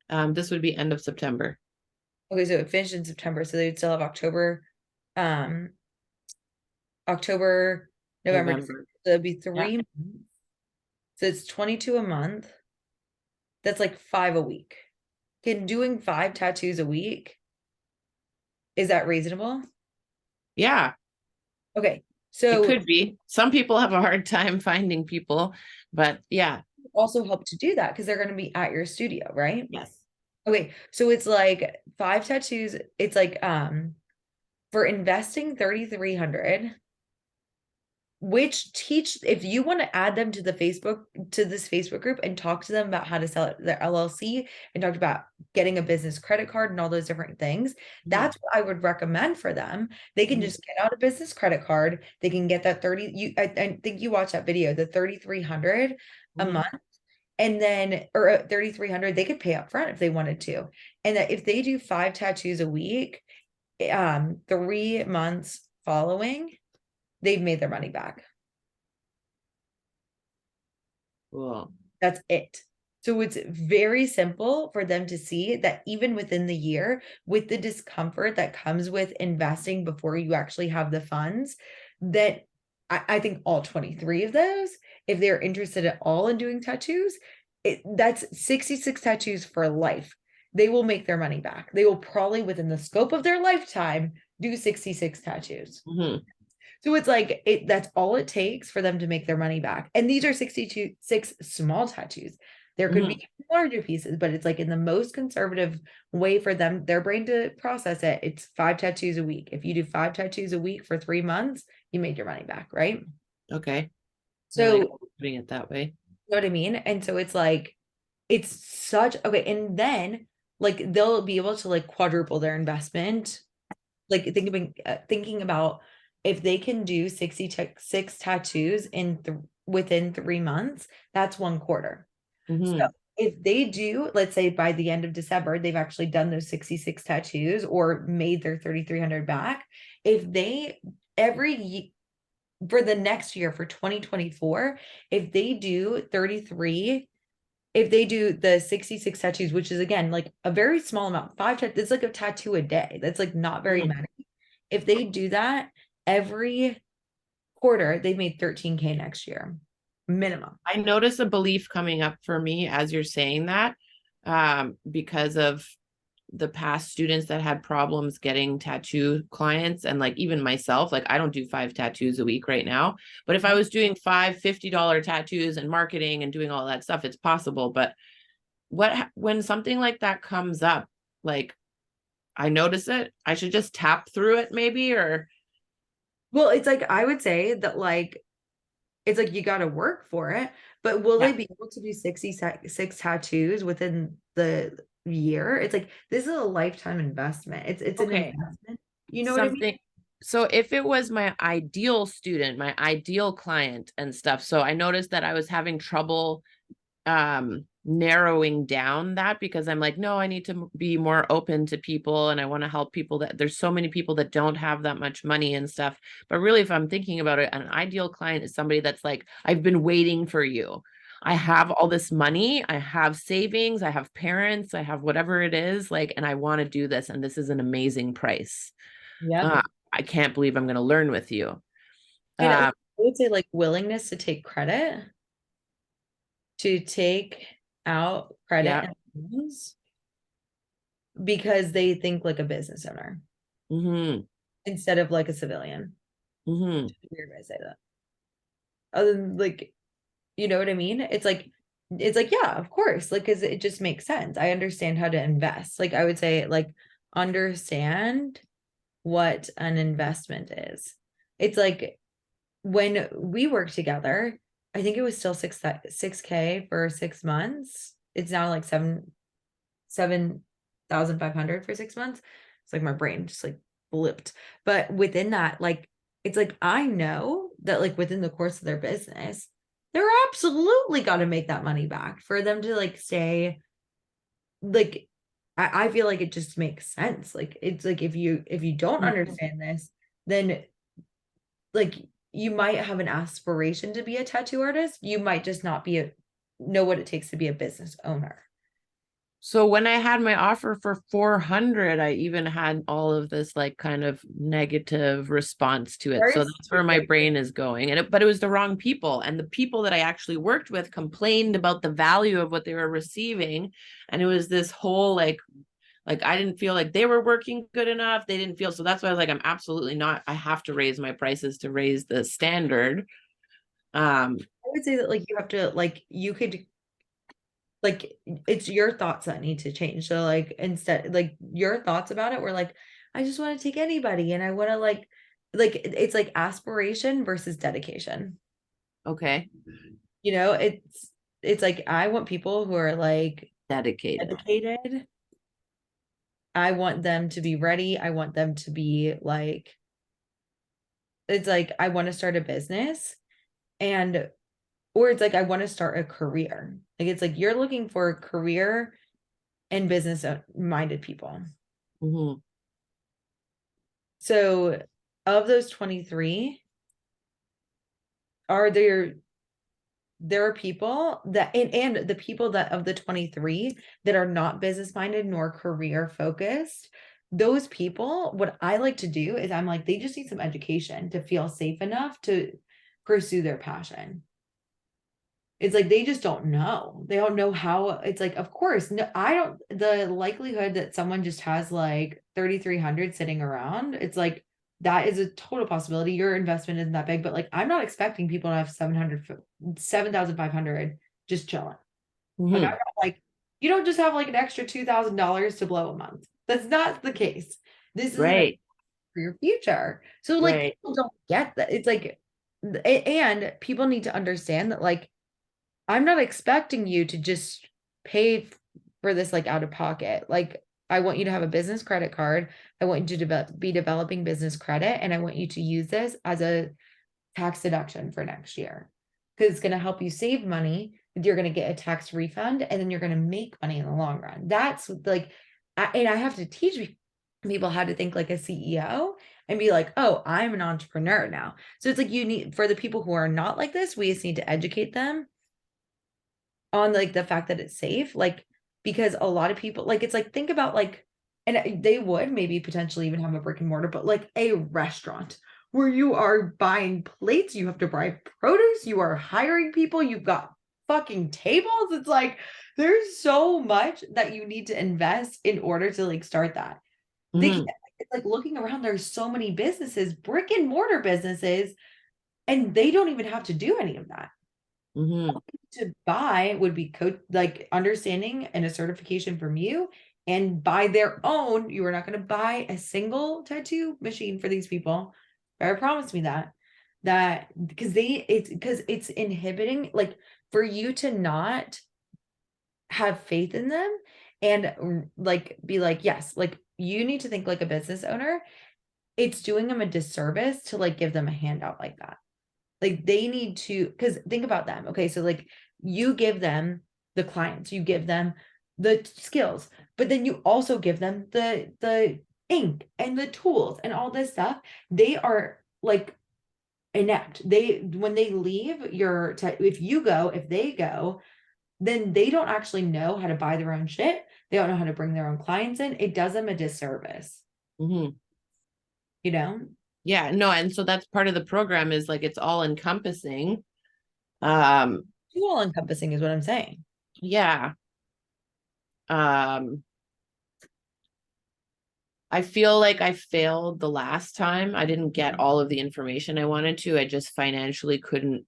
This would be end of September, Okay, so it finished in September, so they'd still have October, um, October, November, December. November. So it'd be Yeah. 3 months. So it's 22 a month. That's like 5 a week. Can doing 5 tattoos a week, is that reasonable? Yeah, Okay, it so could be. Some people have a hard time finding people, but yeah. also help to do that because they're going to be at your studio, right? Yes. Okay, so it's like 5 tattoos. It's like for investing 3,300, which teach, if you want to add them to the Facebook, to this Facebook group and talk to them about how to sell it, their LLC, and talk about getting a business credit card and all those different things, that's what I would recommend for them. They can Mhm. just get out a business credit card. They can get that 30, I think you watched that video, the 3,300 a Mhm. month. And then, or 3,300, they could pay up front if they wanted to. And that if they do 5 tattoos a week, 3 months following, they've made their money back. Cool. That's it. So it's very simple for them to see that even within the year, with the discomfort that comes with investing before you actually have the funds, that I think all 23 of those, if they're interested at all in doing tattoos, that's 66 tattoos for life. They will make their money back. They will probably, within the scope of their lifetime, do 66 tattoos. Mhm. So it's like that's all it takes for them to make their money back. And these are 66 small tattoos. There could be larger pieces, but it's like in the most conservative way for them, their brain to process it. It's 5 tattoos a week. If you do 5 tattoos a week for 3 months, you made your money back, right? Okay. I So, like you putting it that way. know what I mean? And so it's like, it's such okay. And then like they'll be able to like quadruple their investment, like thinking about if they can do 66 tattoos in within 3 months, that's 1 quarter. So Mhm. if they do, let's say by the end of December, they've actually done those 66 tattoos or made their 3,300 back. If they for the next year, for 2024, if they do 33, if they do the 66 tattoos, which is again like a very small amount, it's like a tattoo a day. That's like not very Mhm. many. If they do that every quarter, they've made 13K next year, minimum. I notice a belief coming up for me as you're saying that, because of the past students that had problems getting tattoo clients, and like even myself, like I don't do 5 tattoos a week right now, but if I was doing five $50 tattoos and marketing and doing all that stuff, it's possible. But when something like that comes up, like I notice it, I should just tap through it maybe, or Well, it's like I would say that like it's like you got to work for it, but will they yeah. be able to do 66 tattoos within the year? It's like this is a lifetime investment. It's an Okay. investment. You know what I mean? Something. So if it was my ideal student, my ideal client and stuff, so I noticed that I was having trouble narrowing down that, because I'm like, no, I need to be more open to people and I want to help people, that there's so many people that don't have that much money and stuff. But really, if I'm thinking about it, an ideal client is somebody that's like, I've been waiting for you. I have all this money, I have savings, I have parents, I have whatever it is, like, and I want to do this, and this is an amazing price. Yep. uh, I can't believe I'm going to learn with you. And I uh, would say like willingness to take credit, to take out credit yeah. and loans because they think like a business owner Hmm. instead of like a civilian. Hmm. Weird way to say that. Other than like, you know what I mean? It's like, yeah, of course, like, because it just makes sense. I understand how to invest. Like, I would say, like, understand what an investment is. it's like when we worked together, I think it was still 6K for 6 months. It's now like 7,500 for 6 months. It's like my brain just like blipped. But within that, like it's like I know that like within the course of their business, they're absolutely got to make that money back for them to like stay. Like I feel like it just makes sense. Like it's like if you don't understand this, then like you might have an aspiration to be a tattoo artist. You might just not be know what it takes to be a business owner. So when I had my offer for 400, I even had all of this like kind of negative response to it. Very So that's where my specific. brain is going. But it was the wrong people. And the people that I actually worked with complained about the value of what they were receiving. And it was this whole like I didn't feel like they were working good enough. They didn't feel, so that's why I was like, I'm absolutely not, I have to raise my prices to raise the standard. I would say that like you have to like you could like it's your thoughts that need to change. So like instead like your thoughts about it were like I just want to take anybody and I want to like it's like aspiration versus dedication. Okay. You know, it's like I want people who are like Dedicated. dedicated. I want them to be ready. I want them to be like it's like I want to start a business and or it's like I want to start a career. Like it's like you're looking for career and business minded people. Mhm. So of those 23, are there are people that and the people that of the 23 that are not business minded nor career focused, those people, what I like to do is I'm like, they just need some education to feel safe enough to pursue their passion. It's like they just don't know. They don't know how. It's like, of course, no, I don't. The likelihood that someone just has like 3,300 sitting around, it's like that is a total possibility. Your investment isn't that big, but like I'm not expecting people to have 7,500 just chilling. Like I'm Mhm. not like you don't just have like an extra $2,000 to blow a month. That's not the case. This is an Right. for your future. So like Right. people don't get that. It's like and people need to understand that like I'm not expecting you to just pay for this like out of pocket. Like I want you to have a business credit card. I want you to be developing business credit and I want you to use this as a tax deduction for next year because it's going to help you save money. You're going to get a tax refund and then you're going to make money in the long run. That's like, and I have to teach people how to think like a CEO and be like, oh, I'm an entrepreneur now. So it's like you need, for the people who are not like this, we just need to educate them on like the fact that it's safe. Like, because a lot of people, like, it's like, think about like, and they would maybe potentially even have a brick and mortar, but like a restaurant where you are buying plates, you have to buy produce, you are hiring people, you've got fucking tables. It's like there's so much that you need to invest in order to like start that. They can't, Mhm. it's like looking around, there's so many businesses, brick and mortar businesses, and they don't even have to do any of that. Mhm. To buy would be like understanding and a certification from you and buy their own. You are not going to buy a single tattoo machine for these people. Better promise me that because it's inhibiting like for you to not have faith in them and like be like, yes, like you need to think like a business owner. It's doing them a disservice to like give them a handout like that. Like they need to, because think about them. Okay, so like you give them the clients, you give them the skills, but then you also give them the ink and the tools and all this stuff. They are like inept. They when they leave if you go, if they go, then they don't actually know how to buy their own shit. They don't know how to bring their own clients in. It does them a disservice, Mhm. you know? Yeah, no, and so that's part of the program is like it's all encompassing. Um, Too all encompassing is what I'm saying. yeah. Um, I feel like I failed the last time. I didn't get all of the information I wanted to. I just financially couldn't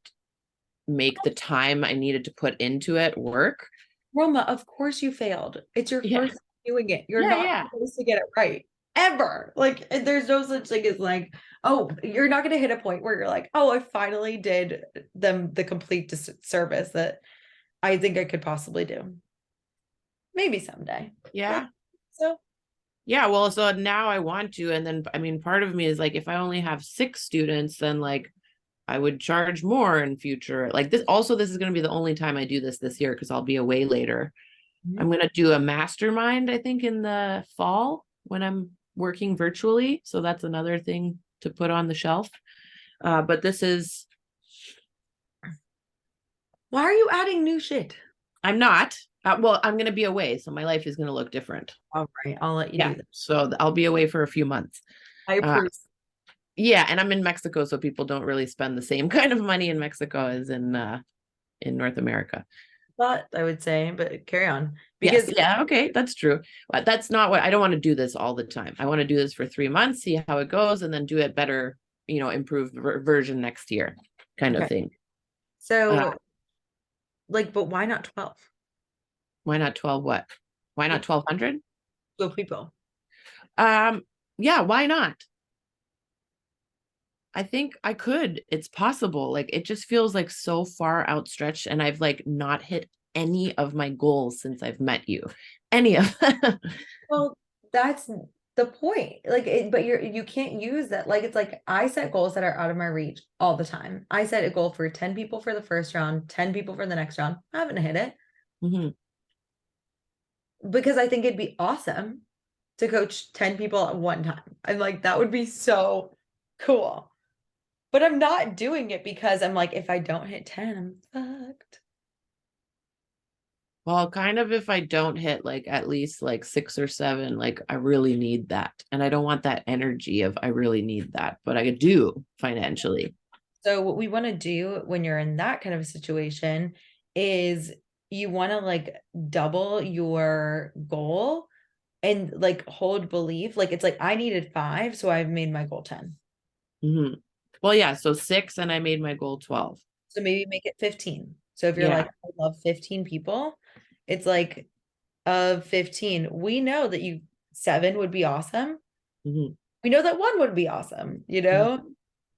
make the time I needed to put into it work. Roma, of course you failed. It's your Yeah. first time doing it. You're Yeah, not yeah. supposed to get it right ever. Like there's no such thing as like, Oh, you're not going to hit a point where you're like, oh, I finally did them the complete service that I think I could possibly do. Maybe someday. Yeah. So Yeah, well, so now I want to, and then I mean, part of me is like, if I only have 6 students, then like I would charge more in future. Like this, also, this is going to be the only time I do this year because I'll be away later. I'm going to do a mastermind, I think, in the fall when I'm working virtually. So that's another thing to put on the shelf. But this is, why are you adding new shit? I'm not. Well, I'm going to be away, so my life is going to look different. All right, I'll let you Yeah, do that. so I'll be away for a few months. I approve. Yeah, and I'm in Mexico, so people don't really spend the same kind of money in Mexico as in North America. But I would say, but carry on. Yes, Because yeah, okay, that's true. But that's not what I don't want to do this all the time. I want to do this for 3 months, see how it goes, and then do it better, improved version next year, kind of okay. thing. So like, but why not 12? Why not 12 what? Why not 1,200? 12 people. Yeah, why not? I think I could. It's possible. Like it just feels like so far outstretched, and I've like not hit any of my goals since I've met you. Any of them. Well, that's the point. Like, but you can't use that. Like, it's like I set goals that are out of my reach all the time. I set a goal for 10 people for the first round, 10 people for the next round. I haven't hit it because I think it'd be awesome to coach 10 people at one time. I'm like, that would be so cool. But I'm not doing it because I'm like, if I don't hit 10, I'm fucked. Well, kind of if I don't hit like at least like 6 or 7, like I really need that. And I don't want that energy of I really need that, but I do financially. So what we want to do when you're in that kind of a situation is you want to like double your goal and like hold belief. Like it's like I needed 5, so I've made my goal 10. Well, yeah, so 6 and I made my goal 12. So maybe make it 15. So if you're Yeah. like, I love 15 people, it's like of 15, we know that 7 would be awesome. Mhm. We know that 1 would be awesome,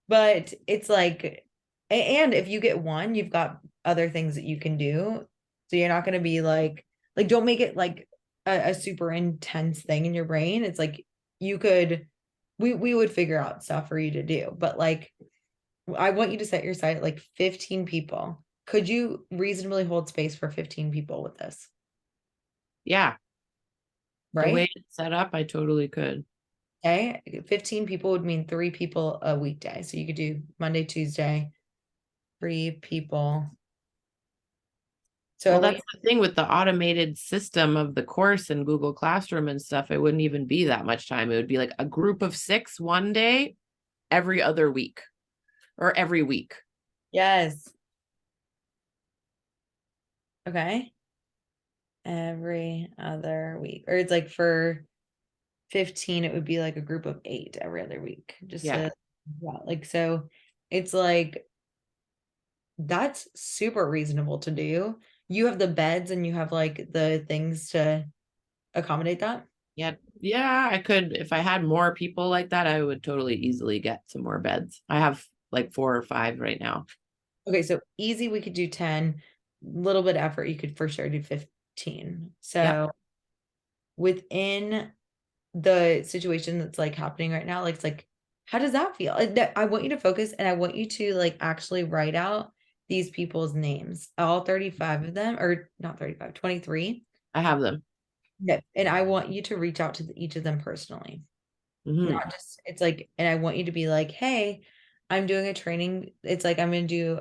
but it's like, and if you get 1, you've got other things that you can do. So you're not going to be like, don't make it like a super intense thing in your brain. It's like we would figure out stuff for you to do, but like, I want you to set your sight at like 15 people. Could you reasonably hold space for 15 people with this? Yeah. The way Right? it's set up, I totally could. Okay. 15 people would mean 3 people a weekday. So you could do Monday, Tuesday, 3 people. So Well, that's the thing with the automated system of the course in Google Classroom and stuff. It wouldn't even be that much time. It would be like a group of 6 one day, every other week or every week. yes. Okay. Every other week. Or it's like for 15, it would be like a group of 8 every other week. Yeah, like so it's like that's super reasonable to do. You have the beds and you have like the things to accommodate that. Yeah, I could. If I had more people like that, I would totally easily get some more beds. I have like 4 or 5 right now. Okay, so easy, we could do 10. Little bit of effort, you could for sure do 15. So within the situation that's like happening right now, like it's like, how does that feel? I want you to focus and I want you to like actually write out these people's names, all 35 of them, or not 35, 23. I have them. Yeah. And I want you to reach out to each of them personally. Not just, it's like, and I want you to be like, hey, I'm doing a training. It's like I'm gonna do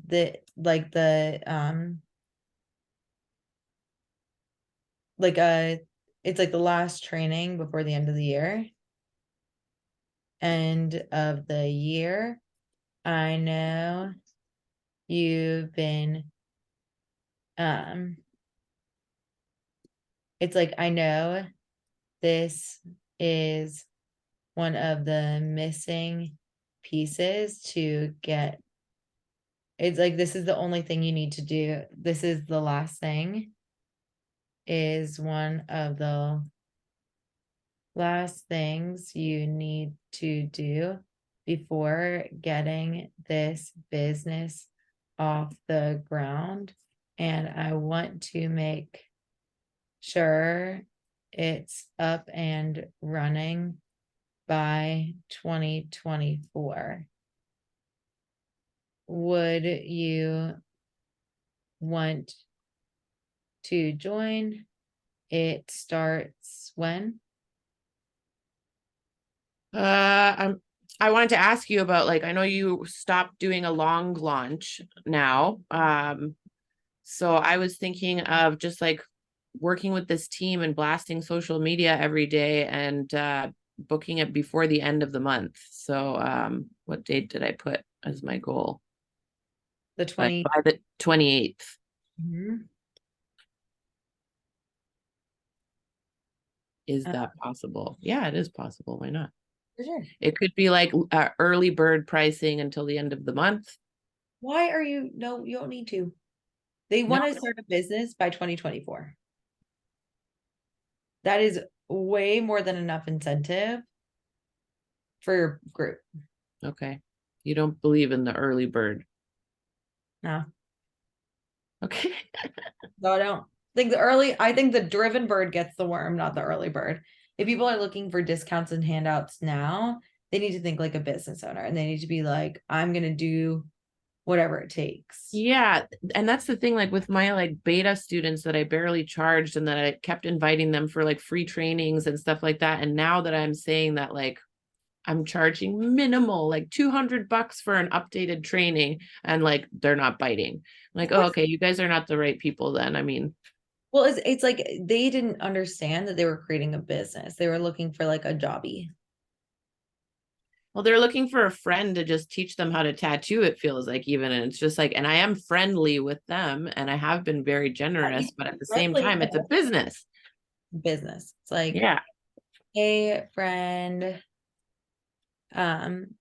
the like the like it's like the last training before the end of the year. End of the year. I know you've been it's like I know this is one of the missing pieces to get. It's like this is the only thing you need to do. This is the last thing. Is one of the last things you need to do before getting this business off the ground. And I want to make sure it's up and running by 2024. Would you want to join? It starts when? I wanted to ask you about, like, I know you stopped doing a long launch now. So I was thinking of just like working with this team and blasting social media every day and booking it before the end of the month. So what date did I put as my goal? The 20. By the 28th. Mhm. Is that possible? Yeah, it is possible. Why not? For sure. It could be like early bird pricing until the end of the month. Why are you? No, you don't need to. They No. want to start a business by 2024. That is way more than enough incentive for your group. Okay. You don't believe in the early bird. No, Okay. no, I don't I think the driven bird gets the worm, not the early bird. If people are looking for discounts and handouts now, they need to think like a business owner and they need to be like, I'm going to do whatever it takes. Yeah, and that's the thing, like with my like beta students that I barely charged and that I kept inviting them for like free trainings and stuff like that. And now that I'm saying that, like, I'm charging minimal, like $200 for an updated training, and like they're not biting. I'm like, Of oh, course. okay, you guys are not the right people then. I mean, Well, it's like they didn't understand that they were creating a business. They were looking for like a jobby. well, they're looking for a friend to just teach them how to tattoo, it feels like, even. And it's just like, and I am friendly with them and I have been very generous, but at the same Friendly time, it's a business. business. It's like, Yeah. hey, friend, I'm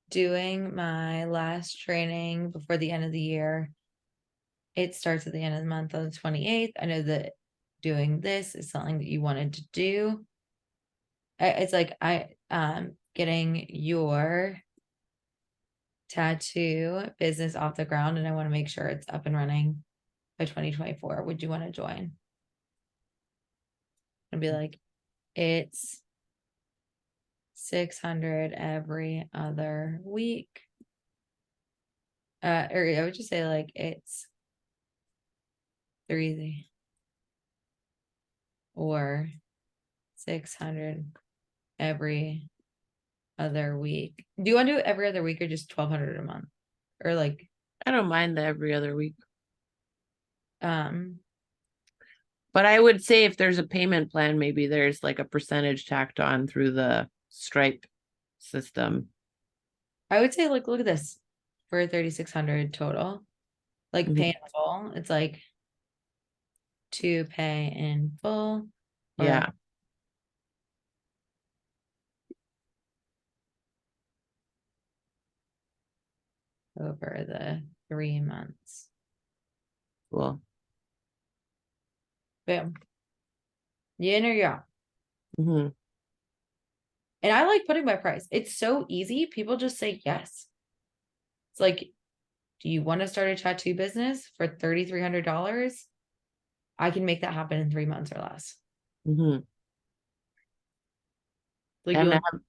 doing my last training before the end of the year. It starts at the end of the month on the 28th. I know that doing this is something that you wanted to do. It's like getting your tattoo business off the ground and I want to make sure it's up and running by 2024. Would you want to join? And be like, it's 600 every other week. Or I would just say like it's 3 or 600 every other week. Do you want to do it every other week or just 1,200 a month? Or like I don't mind the every other week. um But I would say if there's a payment plan, maybe there's like a percentage tacked on through the Stripe system. I would say like look at this for 3,600 total. Like pay Mhm. in full. It's like to pay in full or Yeah. over the 3 months. Cool. Boom. You in or you out. Hmm. And I like putting my price. It's so easy. People just say yes. It's like, do you want to start a tattoo business for $3,300? I can make that happen in 3 months or less. Hmm. Like And you'll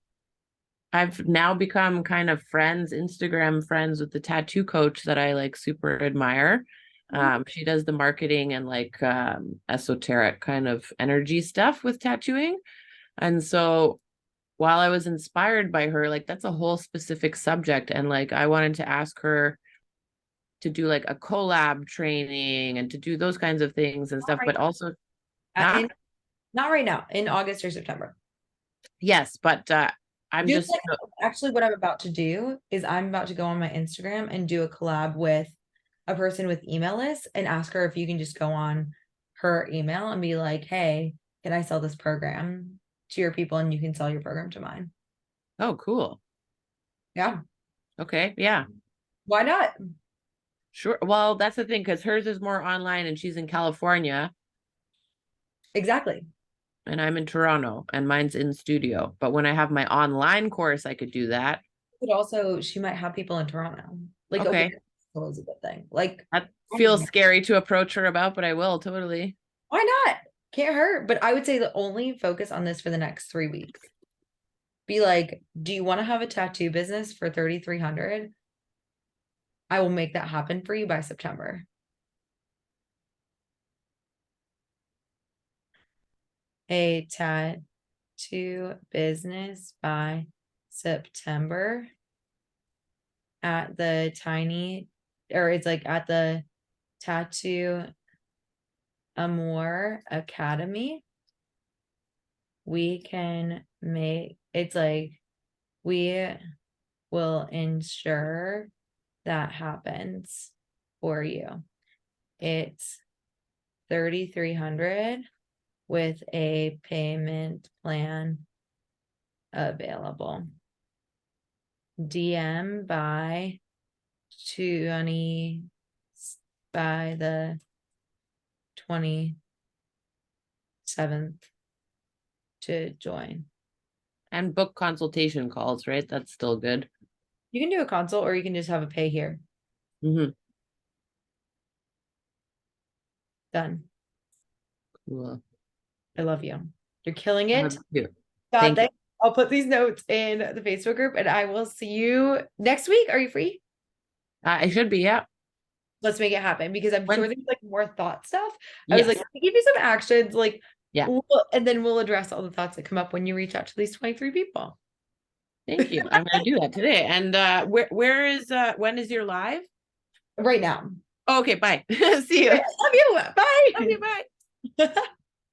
I've now become kind of Instagram friends with the tattoo coach that I like super admire. She does the marketing and like esoteric kind of energy stuff with tattooing. And so while I was inspired by her, like that's a whole specific subject. And like I wanted to ask her to do like a collab training and to do those kinds of things and stuff, right but also in, not, not right now, in August or September. yes, but I'm Do just, like actually what I'm about to do is I'm about to go on my Instagram and do a collab with a person with email lists and ask her if you can just go on her email and be like, hey, can I sell this program to your people and you can sell your program to mine? oh, cool. Yeah. Okay. Yeah, Why not? sure. Well, that's the thing, because hers is more online and she's in California. Exactly. and I'm in Toronto, and mine's in studio. But when I have my online course, I could do that. But also, she might have people in Toronto. Like, Okay. awareness is a good thing. Like, That feels scary to approach her about, but I will totally. why not? Can't hurt. But I would say the only focus on this for the next 3 weeks. Be like, do you want to have a tattoo business for 3,300? I will make that happen for you by September. A tattoo business by September at the it's like at the Tattoo Amour Academy. We can make it's like we will ensure that happens for you. It's 3,300 with a payment plan available. DM by 20 by the 27th to join. And book consultation calls, right? That's still good. You can do a consult or you can just have a pay here. Mm-hmm. Done. Cool. I love you. You're killing it. God, Thank you. I'll put these notes in the Facebook group and I will see you next week. Are you free? I should be, yeah. Let's make it happen because I'm sure there's like more thought stuff. I Yes. was like, let me give you some actions, like, yeah, and then we'll address all the thoughts that come up when you reach out to these 23 people. thank you. I'm gonna do that today. And where is when is your live? Right now. Oh, okay, bye. See you. Love you. Bye. Love you, bye.